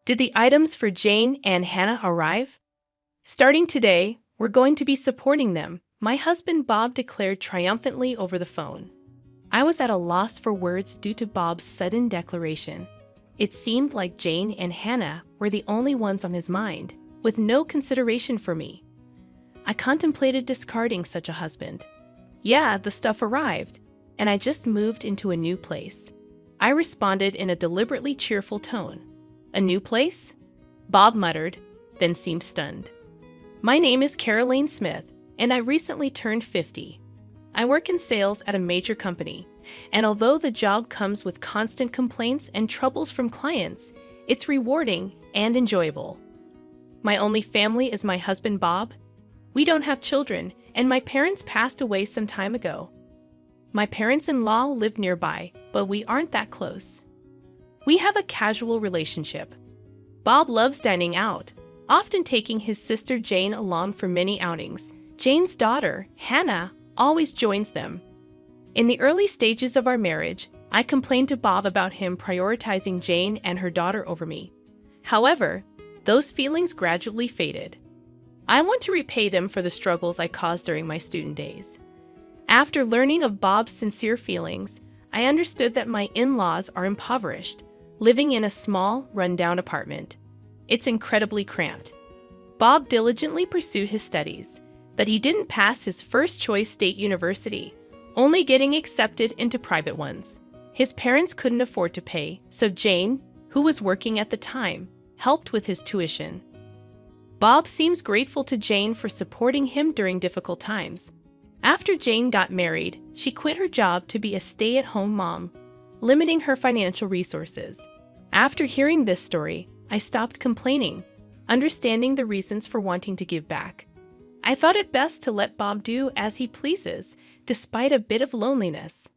Did the items for Jane and Hannah arrive? Starting today, we're going to be supporting them, my husband Bob declared triumphantly over the phone. I was at a loss for words due to Bob's sudden declaration. It seemed like Jane and Hannah were the only ones on his mind, with no consideration for me. I contemplated discarding such a husband. Yeah, the stuff arrived, and I just moved into a new place. I responded in a deliberately cheerful tone. A new place? Bob muttered, then seemed stunned. My name is Caroline Smith, and I recently turned 50. I work in sales at a major company, and although the job comes with constant complaints and troubles from clients, it's rewarding and enjoyable. My only family is my husband Bob. We don't have children, and my parents passed away some time ago. My parents-in-law live nearby, but we aren't that close. We have a casual relationship. Bob loves dining out, often taking his sister Jane along for many outings. Jane's daughter, Hannah, always joins them. In the early stages of our marriage, I complained to Bob about him prioritizing Jane and her daughter over me. However, those feelings gradually faded. I want to repay them for the struggles I caused during my student days. After learning of Bob's sincere feelings, I understood that my in-laws are impoverished, living in a small, run-down apartment. It's incredibly cramped. Bob diligently pursued his studies, but he didn't pass his first-choice state university, only getting accepted into private ones. His parents couldn't afford to pay, so Jane, who was working at the time, helped with his tuition. Bob seems grateful to Jane for supporting him during difficult times. After Jane got married, she quit her job to be a stay-at-home mom, limiting her financial resources. After hearing this story, I stopped complaining, understanding the reasons for wanting to give back. I thought it best to let Bob do as he pleases, despite a bit of loneliness.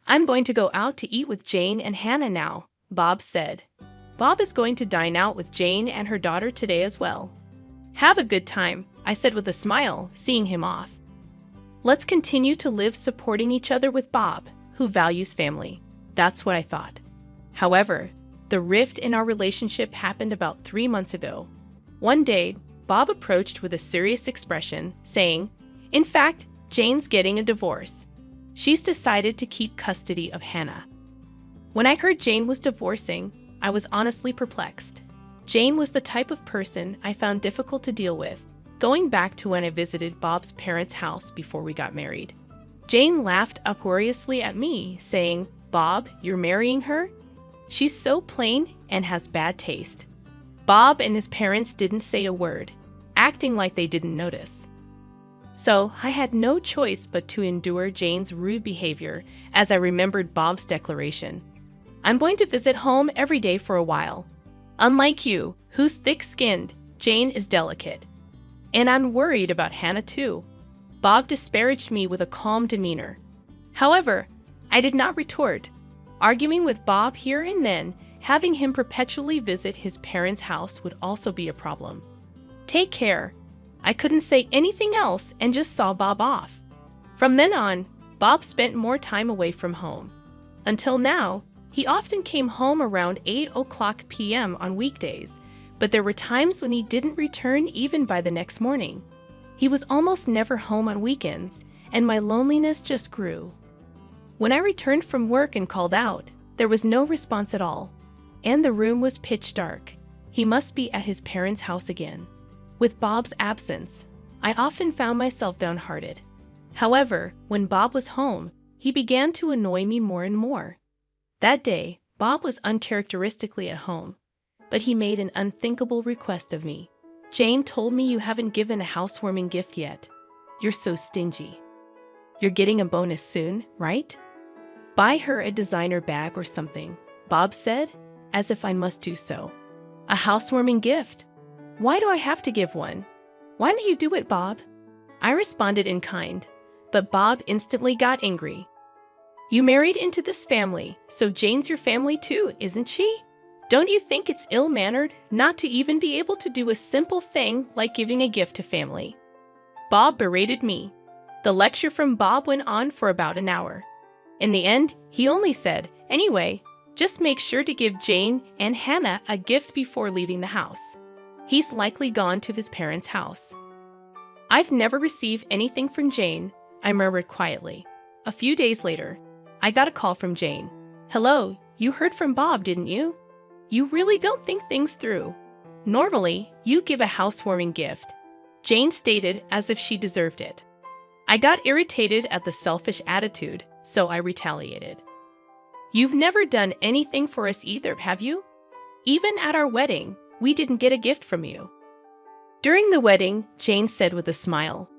I'm going to go out to eat with Jane and Hannah now, Bob said. Bob is going to dine out with Jane and her daughter today as well. Have a good time, I said with a smile, seeing him off. Let's continue to live supporting each other with Bob, who values family. That's what I thought. However, the rift in our relationship happened about 3 months ago. One day, Bob approached with a serious expression, saying, "In fact, Jane's getting a divorce. She's decided to keep custody of Hannah." When I heard Jane was divorcing, I was honestly perplexed. Jane was the type of person I found difficult to deal with, going back to when I visited Bob's parents' house before we got married. Jane laughed uproariously at me, saying, "Bob, you're marrying her? She's so plain and has bad taste." Bob and his parents didn't say a word, acting like they didn't notice. So I had no choice but to endure Jane's rude behavior as I remembered Bob's declaration. I'm going to visit home every day for a while. Unlike you, who's thick-skinned, Jane is delicate. And I'm worried about Hannah too. Bob disparaged me with a calm demeanor. However, I did not retort. Arguing with Bob here and then, having him perpetually visit his parents' house would also be a problem. Take care. I couldn't say anything else and just saw Bob off. From then on, Bob spent more time away from home. Until now, he often came home around 8 p.m. on weekdays, but there were times when he didn't return even by the next morning. He was almost never home on weekends, and my loneliness just grew. When I returned from work and called out, there was no response at all, and the room was pitch dark. He must be at his parents' house again. With Bob's absence, I often found myself downhearted. However, when Bob was home, he began to annoy me more and more. That day, Bob was uncharacteristically at home, but he made an unthinkable request of me. "Jane told me you haven't given a housewarming gift yet. You're so stingy. You're getting a bonus soon, right? Buy her a designer bag or something," Bob said, as if I must do so. "A housewarming gift? Why do I have to give one? Why don't you do it, Bob?" I responded in kind, but Bob instantly got angry. "You married into this family, so Jane's your family too, isn't she? Don't you think it's ill-mannered not to even be able to do a simple thing like giving a gift to family?" Bob berated me. The lecture from Bob went on for about an hour. In the end, he only said, "Anyway, Just make sure to give Jane and Hannah a gift before leaving the house. He's likely gone to his parents' house. I've never received anything from Jane, I murmured quietly. A few days later, I got a call from Jane. Hello, you heard from Bob, didn't you? You really don't think things through. Normally, you give a housewarming gift, Jane stated as if she deserved it. I got irritated at the selfish attitude, so I retaliated. You've never done anything for us either, have you? Even at our wedding, we didn't get a gift from you. During the wedding, Jane said with a smile,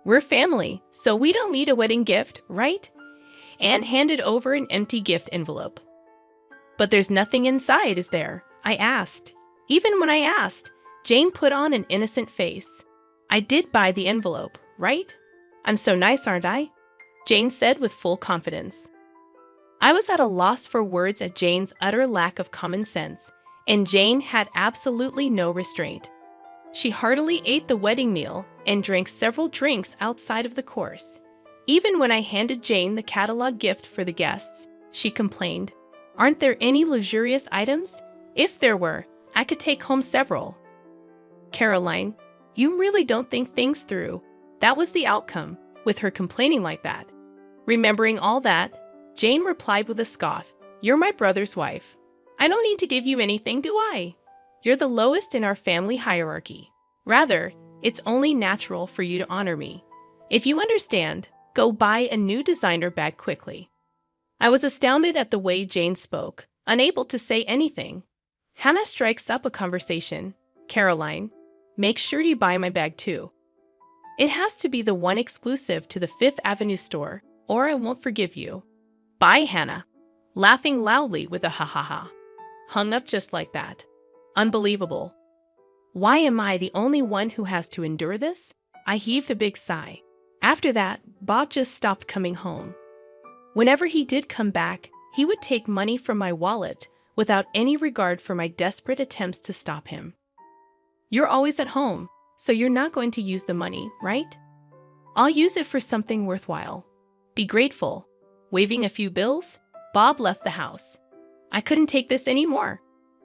We're family, so we don't need a wedding gift, right? And handed over an empty gift envelope. But there's nothing inside, is there? I asked. Even when I asked, Jane put on an innocent face. I did buy the envelope, right? I'm so nice, aren't I? Jane said with full confidence. I was at a loss for words at Jane's utter lack of common sense, and Jane had absolutely no restraint. She heartily ate the wedding meal and drank several drinks outside of the course. Even when I handed Jane the catalog gift for the guests, she complained, Aren't there any luxurious items? If there were, I could take home several. Caroline, you really don't think things through. That was the outcome, with her complaining like that. Remembering all that, Jane replied with a scoff, You're my brother's wife. I don't need to give you anything, do I? You're the lowest in our family hierarchy. Rather, it's only natural for you to honor me. If you understand, go buy a new designer bag quickly. I was astounded at the way Jane spoke, unable to say anything. Hannah strikes up a conversation. Caroline, make sure you buy my bag too. It has to be the one exclusive to the Fifth Avenue store, or I won't forgive you. Bye, Hannah. Laughing loudly with a ha-ha-ha. Hung up just like that. Unbelievable. Why am I the only one who has to endure this? I heaved a big sigh. After that, Bob just stopped coming home. Whenever he did come back, he would take money from my wallet without any regard for my desperate attempts to stop him. You're always at home, so you're not going to use the money, right? I'll use it for something worthwhile. Be grateful. Waving a few bills, Bob left the house. I couldn't take this anymore.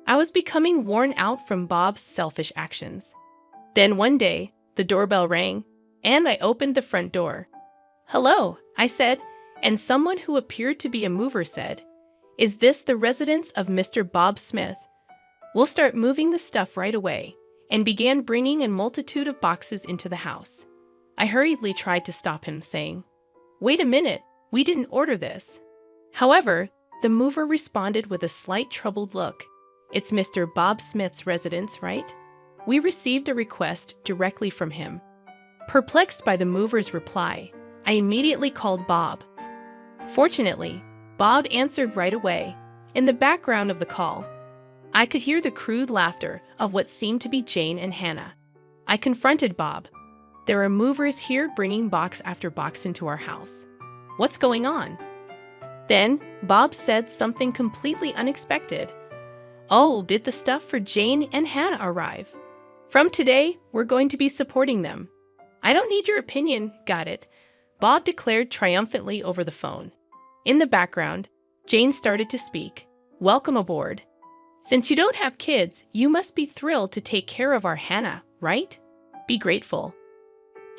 I was becoming worn out from Bob's selfish actions. Then one day, the doorbell rang, and I opened the front door. Hello, I said, and someone who appeared to be a mover said, Is this the residence of Mr. Bob Smith? We'll start moving the stuff right away, and began bringing a multitude of boxes into the house. I hurriedly tried to stop him, saying, Wait a minute, we didn't order this. However, the mover responded with a slight troubled look. It's Mr. Bob Smith's residence, right? We received a request directly from him. Perplexed by the mover's reply, I immediately called Bob. Fortunately, Bob answered right away. In the background of the call, I could hear the crude laughter of what seemed to be Jane and Hannah. I confronted Bob. There are movers here bringing box after box into our house. What's going on? Then, Bob said something completely unexpected. Oh, did the stuff for Jane and Hannah arrive? From today, we're going to be supporting them. I don't need your opinion, got it? Bob declared triumphantly over the phone. In the background, Jane started to speak. Welcome aboard. Since you don't have kids, you must be thrilled to take care of our Hannah, right? Be grateful.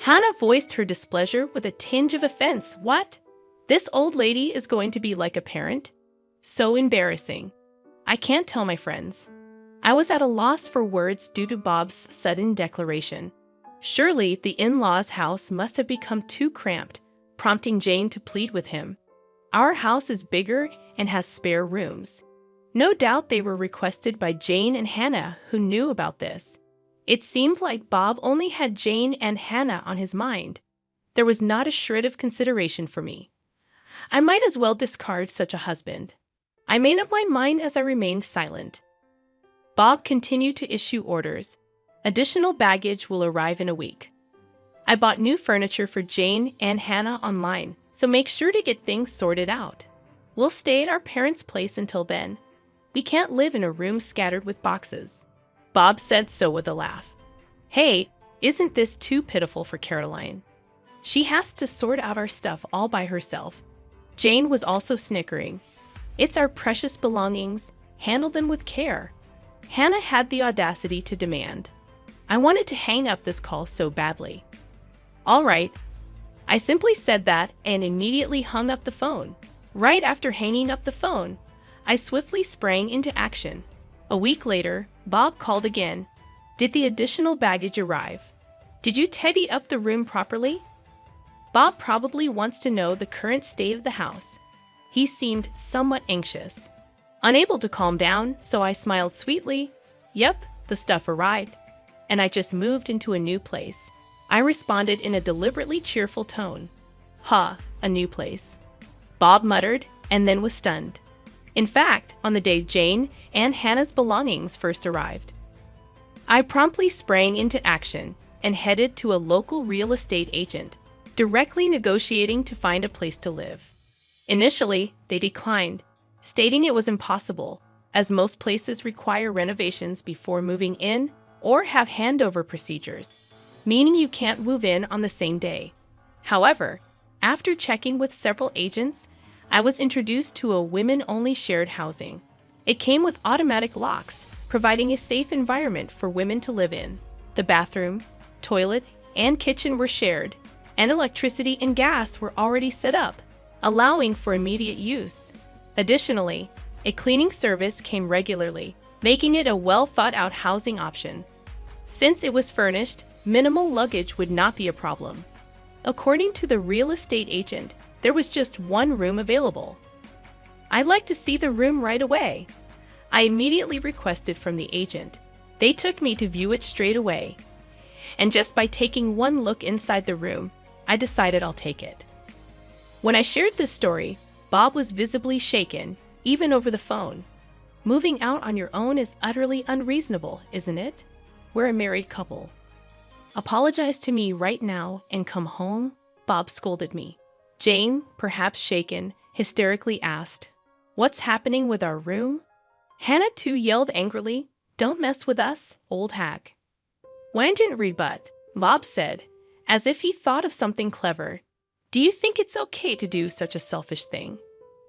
Hannah voiced her displeasure with a tinge of offense. What? This old lady is going to be like a parent? So embarrassing. I can't tell my friends. I was at a loss for words due to Bob's sudden declaration. Surely the in-laws' house must have become too cramped, prompting Jane to plead with him. Our house is bigger and has spare rooms. No doubt they were requested by Jane and Hannah, who knew about this. It seemed like Bob only had Jane and Hannah on his mind. There was not a shred of consideration for me. I might as well discard such a husband. I made up my mind as I remained silent. Bob continued to issue orders. Additional baggage will arrive in a week. I bought new furniture for Jane and Hannah online, so make sure to get things sorted out. We'll stay at our parents' place until then. We can't live in a room scattered with boxes. Bob said so with a laugh. Hey, isn't this too pitiful for Caroline? She has to sort out our stuff all by herself. Jane was also snickering. It's our precious belongings. Handle them with care. Hannah had the audacity to demand. I wanted to hang up this call so badly. All right. I simply said that and immediately hung up the phone. Right after hanging up the phone, I swiftly sprang into action. A week later, Bob called again. Did the additional baggage arrive? Did you tidy up the room properly? Bob probably wants to know the current state of the house. He seemed somewhat anxious. Unable to calm down, so I smiled sweetly. Yep, the stuff arrived. And I just moved into a new place. I responded in a deliberately cheerful tone. Ha, a new place. Bob muttered and then was stunned. In fact, on the day Jane and Hannah's belongings first arrived, I promptly sprang into action and headed to a local real estate agent, directly negotiating to find a place to live. Initially, they declined, stating it was impossible, as most places require renovations before moving in or have handover procedures, meaning you can't move in on the same day. However, after checking with several agents, I was introduced to a women-only shared housing. It came with automatic locks, providing a safe environment for women to live in. The bathroom, toilet, and kitchen were shared, and electricity and gas were already set up, allowing for immediate use. Additionally, a cleaning service came regularly, making it a well-thought-out housing option. Since it was furnished, minimal luggage would not be a problem. According to the real estate agent, there was just one room available. I'd like to see the room right away. I immediately requested from the agent. They took me to view it straight away. And just by taking one look inside the room, I decided I'll take it. When I shared this story, Bob was visibly shaken, even over the phone. Moving out on your own is utterly unreasonable, isn't it? We're a married couple. Apologize to me right now and come home, Bob scolded me. Jane, perhaps shaken, hysterically asked, "What's happening with our room?" Hannah too yelled angrily, "Don't mess with us, old hag." When I didn't rebut, Bob said, as if he thought of something clever, "Do you think it's okay to do such a selfish thing?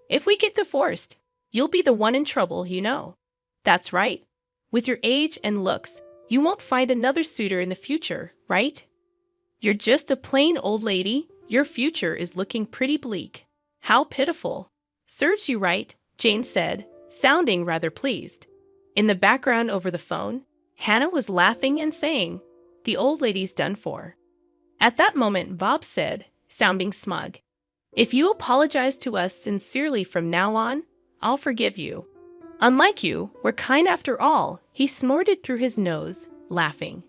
If we get divorced, you'll be the one in trouble, you know." That's right. With your age and looks, you won't find another suitor in the future, right? You're just a plain old lady. Your future is looking pretty bleak. How pitiful. Serves you right, Jane said, sounding rather pleased. In the background over the phone, Hannah was laughing and saying, "The old lady's done for." At that moment, Bob said, sounding smug, "If you apologize to us sincerely from now on, I'll forgive you. Unlike you, we're kind after all," he snorted through his nose, laughing.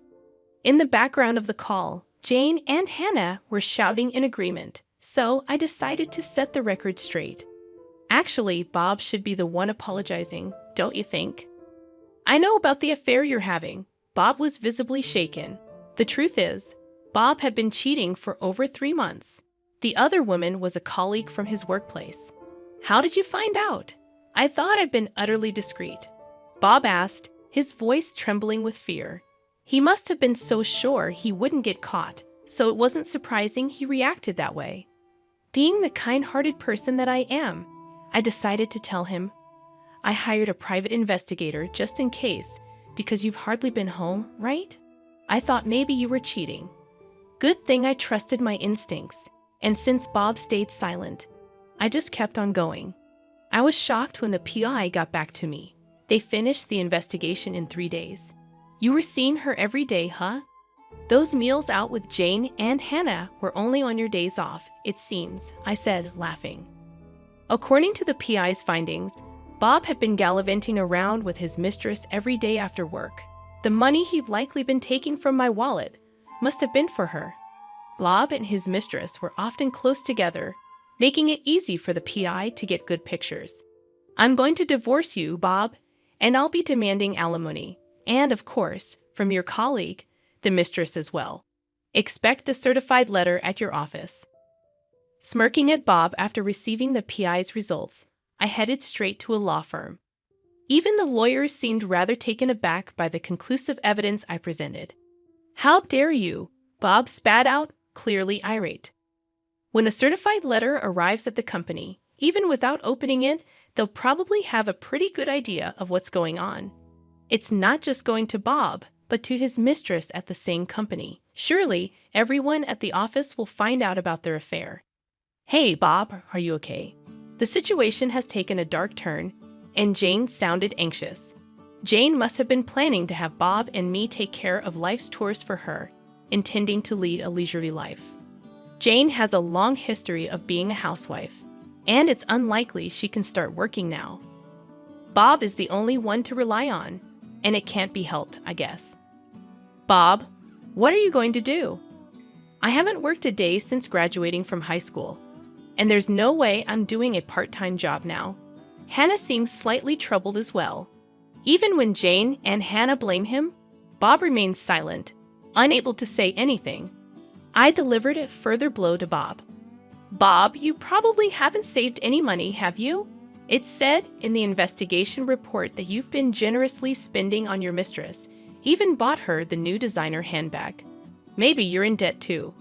In the background of the call, Jane and Hannah were shouting in agreement, so I decided to set the record straight. Actually, Bob should be the one apologizing, don't you think? "I know about the affair you're having." Bob was visibly shaken. The truth is, Bob had been cheating for over 3 months. The other woman was a colleague from his workplace. "How did you find out?" "I thought I'd been utterly discreet," Bob asked, his voice trembling with fear. He must have been so sure he wouldn't get caught, so it wasn't surprising he reacted that way. Being the kind-hearted person that I am, I decided to tell him. "I hired a private investigator just in case, because you've hardly been home, right? I thought maybe you were cheating." Good thing I trusted my instincts, and since Bob stayed silent, I just kept on going. I was shocked when the PI got back to me. They finished the investigation in 3 days. "You were seeing her every day, huh? Those meals out with Jane and Hannah were only on your days off, it seems," I said, laughing. According to the PI's findings, Bob had been gallivanting around with his mistress every day after work. The money he'd likely been taking from my wallet must have been for her. Bob and his mistress were often close together, making it easy for the PI to get good pictures. "I'm going to divorce you, Bob, and I'll be demanding alimony. And, of course, from your colleague, the mistress as well. Expect a certified letter at your office." Smirking at Bob after receiving the PI's results, I headed straight to a law firm. Even the lawyers seemed rather taken aback by the conclusive evidence I presented. "How dare you?" Bob spat out, clearly irate. "When a certified letter arrives at the company, even without opening it, they'll probably have a pretty good idea of what's going on. It's not just going to Bob, but to his mistress at the same company. Surely, everyone at the office will find out about their affair. Hey, Bob, are you okay? The situation has taken a dark turn, and Jane sounded anxious. Jane must have been planning to have Bob and me take care of life's chores for her, intending to lead a leisurely life. Jane has a long history of being a housewife, and it's unlikely she can start working now. Bob is the only one to rely on, and it can't be helped, I guess. Bob, what are you going to do? I haven't worked a day since graduating from high school, and there's no way I'm doing a part-time job now. Hannah seems slightly troubled as well. Even when Jane and Hannah blame him, Bob remains silent, unable to say anything. I delivered a further blow to Bob. Bob, you probably haven't saved any money, have you? It said in the investigation report that you've been generously spending on your mistress, even bought her the new designer handbag. Maybe you're in debt too.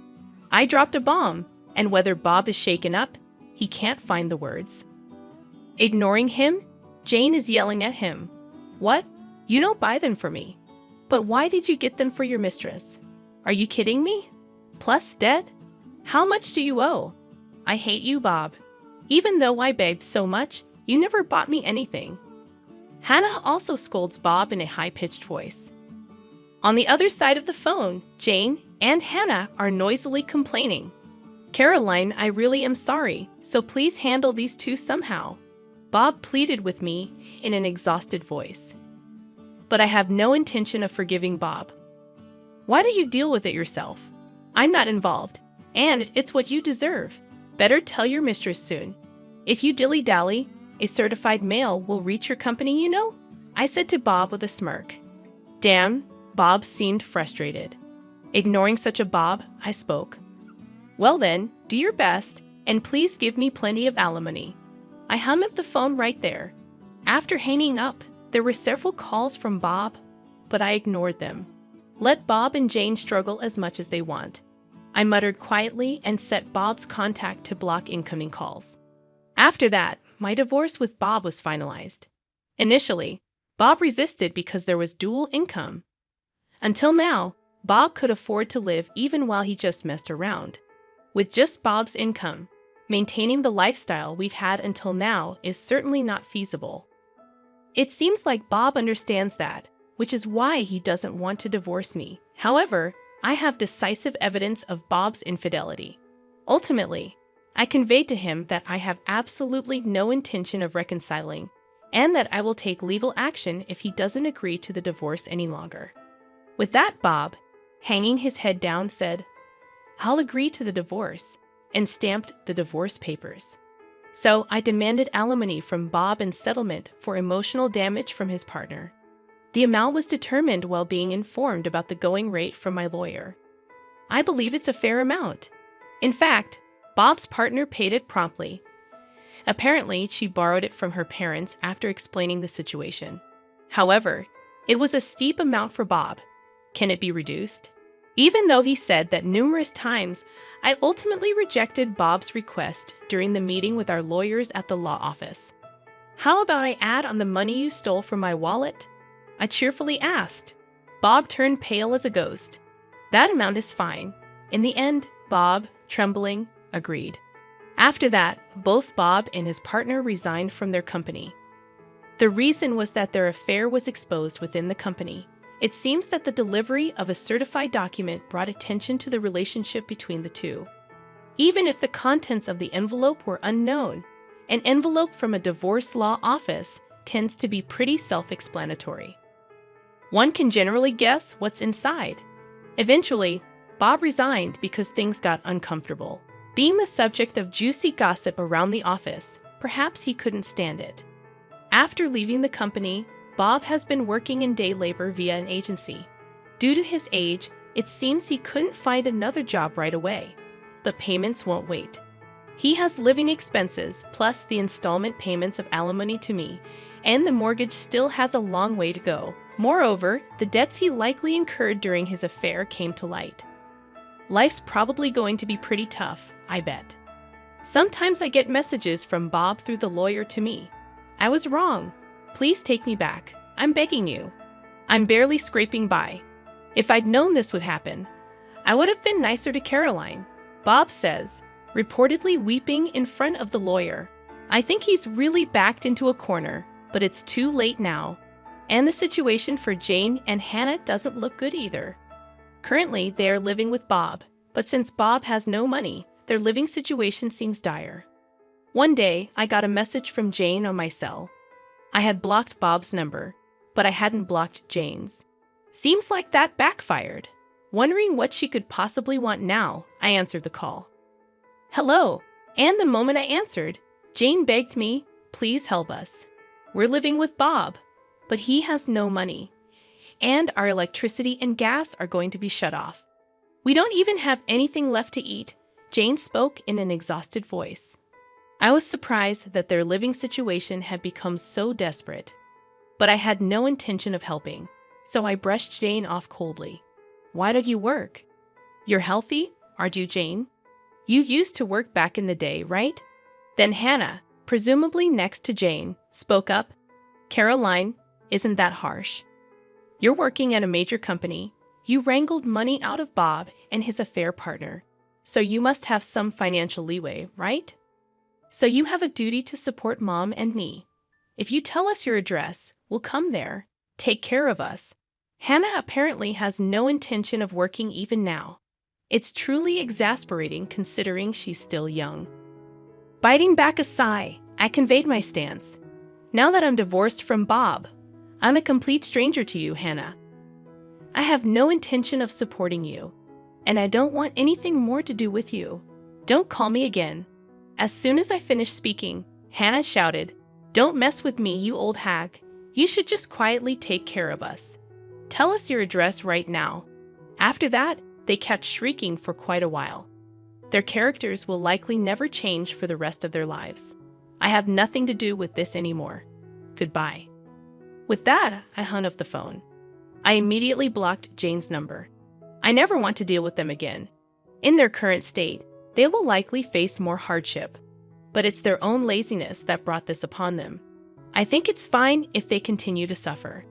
I dropped a bomb, and whether Bob is shaken up, he can't find the words. Ignoring him, Jane is yelling at him. What? You don't buy them for me. But why did you get them for your mistress? Are you kidding me? Plus debt? How much do you owe? I hate you, Bob. Even though I begged so much, you never bought me anything. Hannah also scolds Bob in a high-pitched voice. On the other side of the phone, Jane and Hannah are noisily complaining. Caroline, I really am sorry, so please handle these two somehow. Bob pleaded with me in an exhausted voice. But I have no intention of forgiving Bob. Why don't you deal with it yourself? I'm not involved, and it's what you deserve. Better tell your mistress soon. If you dilly-dally, a certified mail will reach your company, you know? I said to Bob with a smirk. Damn, Bob seemed frustrated. Ignoring such a Bob, I spoke. Well then, do your best, and please give me plenty of alimony. I hung up the phone right there. After hanging up, there were several calls from Bob, but I ignored them. Let Bob and Jane struggle as much as they want. I muttered quietly and set Bob's contact to block incoming calls. After that, my divorce with Bob was finalized. Initially, Bob resisted because there was dual income. Until now, Bob could afford to live even while he just messed around. With just Bob's income, maintaining the lifestyle we've had until now is certainly not feasible. It seems like Bob understands that, which is why he doesn't want to divorce me. However, I have decisive evidence of Bob's infidelity. Ultimately, I conveyed to him that I have absolutely no intention of reconciling, and that I will take legal action if he doesn't agree to the divorce any longer. With that, Bob, hanging his head down, said, I'll agree to the divorce, and stamped the divorce papers. So I demanded alimony from Bob in settlement for emotional damage from his partner. The amount was determined while being informed about the going rate from my lawyer. I believe it's a fair amount. In fact, Bob's partner paid it promptly. Apparently, she borrowed it from her parents after explaining the situation. However, it was a steep amount for Bob. Can it be reduced? Even though he said that numerous times, I ultimately rejected Bob's request during the meeting with our lawyers at the law office. How about I add on the money you stole from my wallet? I cheerfully asked. Bob turned pale as a ghost. That amount is fine. In the end, Bob, trembling, agreed. After that, both Bob and his partner resigned from their company. The reason was that their affair was exposed within the company. It seems that the delivery of a certified document brought attention to the relationship between the two. Even if the contents of the envelope were unknown, an envelope from a divorce law office tends to be pretty self-explanatory. One can generally guess what's inside. Eventually, Bob resigned because things got uncomfortable. Being the subject of juicy gossip around the office, perhaps he couldn't stand it. After leaving the company, Bob has been working in day labor via an agency. Due to his age, it seems he couldn't find another job right away, but payments won't wait. He has living expenses plus the installment payments of alimony to me, and the mortgage still has a long way to go. Moreover, the debts he likely incurred during his affair came to light. Life's probably going to be pretty tough, I bet. Sometimes I get messages from Bob through the lawyer to me. I was wrong. Please take me back. I'm begging you. I'm barely scraping by. If I'd known this would happen, I would have been nicer to Caroline, Bob says, reportedly weeping in front of the lawyer. I think he's really backed into a corner, but it's too late now. And the situation for Jane and Hannah doesn't look good either. Currently, they are living with Bob, but since Bob has no money, their living situation seems dire. One day, I got a message from Jane on my cell. I had blocked Bob's number, but I hadn't blocked Jane's. Seems like that backfired. Wondering what she could possibly want now, I answered the call. Hello, and the moment I answered, Jane begged me, please help us. We're living with Bob, but he has no money, and our electricity and gas are going to be shut off. We don't even have anything left to eat, Jane spoke in an exhausted voice. I was surprised that their living situation had become so desperate, but I had no intention of helping, so I brushed Jane off coldly. Why don't you work? You're healthy, aren't you, Jane? You used to work back in the day, right? Then Hannah, presumably next to Jane, spoke up. Caroline, isn't that harsh? You're working at a major company. You wrangled money out of Bob and his affair partner, so you must have some financial leeway, right? So you have a duty to support Mom and me. If you tell us your address, we'll come there. Take care of us. Hannah apparently has no intention of working even now. It's truly exasperating considering she's still young. Biting back a sigh, I conveyed my stance. Now that I'm divorced from Bob, I'm a complete stranger to you, Hannah. I have no intention of supporting you, and I don't want anything more to do with you. Don't call me again. As soon as I finished speaking, Hannah shouted, Don't mess with me, you old hag. You should just quietly take care of us. Tell us your address right now. After that, they kept shrieking for quite a while. Their characters will likely never change for the rest of their lives. I have nothing to do with this anymore. Goodbye. With that, I hung up the phone. I immediately blocked Jane's number. I never want to deal with them again. In their current state, they will likely face more hardship, but it's their own laziness that brought this upon them. I think it's fine if they continue to suffer.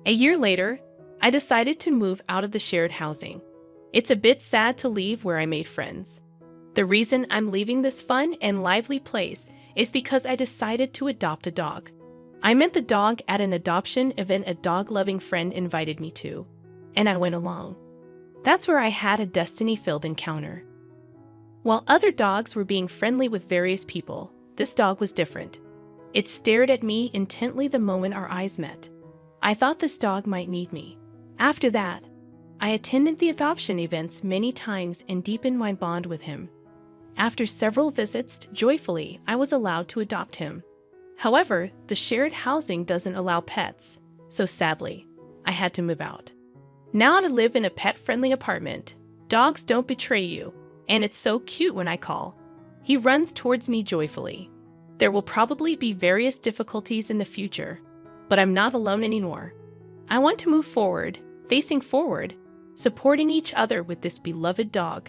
A year later, I decided to move out of the shared housing. It's a bit sad to leave where I made friends. The reason I'm leaving this fun and lively place is because I decided to adopt a dog. I met the dog at an adoption event a dog-loving friend invited me to, and I went along. That's where I had a destiny-filled encounter. While other dogs were being friendly with various people, this dog was different. It stared at me intently the moment our eyes met. I thought this dog might need me. After that, I attended the adoption events many times and deepened my bond with him. After several visits, joyfully, I was allowed to adopt him. However, the shared housing doesn't allow pets, so sadly, I had to move out. Now I live in a pet-friendly apartment. Dogs don't betray you, and it's so cute when I call. He runs towards me joyfully. There will probably be various difficulties in the future, but I'm not alone anymore. I want to move forward, facing forward, supporting each other with this beloved dog.